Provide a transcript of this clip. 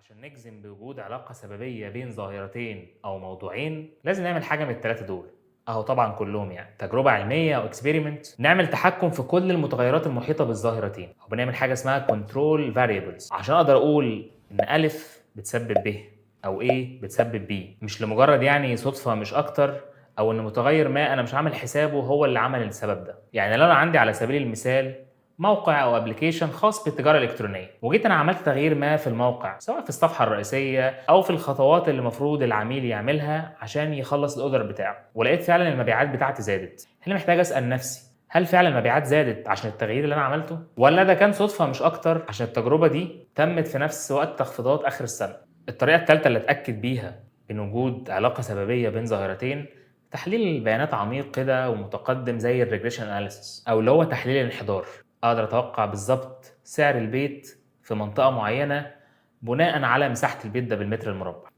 عشان نجزم بوجود علاقة سببية بين ظاهرتين أو موضوعين لازم نعمل حاجة من التلاتة دول أهو طبعا كلهم يعني تجربة علمية أو اكسبيرمنت، نعمل تحكم في كل المتغيرات المحيطة بالظاهرتين، أو بنعمل حاجة اسمها كنترول فاريبلز عشان أقدر أقول إن ألف بتسبب ب أو A بتسبب B، مش لمجرد يعني صدفة مش أكتر، أو إن متغير ما أنا مش عامل حسابه هو اللي عمل السبب ده. يعني لو أنا عندي على سبيل المثال موقع او ابلكيشن خاص بالتجاره الالكترونيه، وجيت انا عملت تغيير ما في الموقع سواء في الصفحه الرئيسيه او في الخطوات اللي المفروض العميل يعملها عشان يخلص الاوردر بتاعه، ولقيت فعلا المبيعات بتاعتي زادت، هنا محتاج اسال نفسي هل فعلا المبيعات زادت عشان التغيير اللي انا عملته، ولا ده كان صدفه مش اكتر عشان التجربه دي تمت في نفس وقت تخفيضات اخر السنه. الطريقه الثالثه اللي اتاكد بيها ان وجود علاقه سببيه بين ظاهرتين تحليل بيانات عميق كده ومتقدم زي الريجريشن اناليسيس، او اللي هو تحليل الانحدار. اقدر اتوقع بالظبط سعر البيت في منطقه معينه بناء على مساحه البيت ده بالمتر المربع.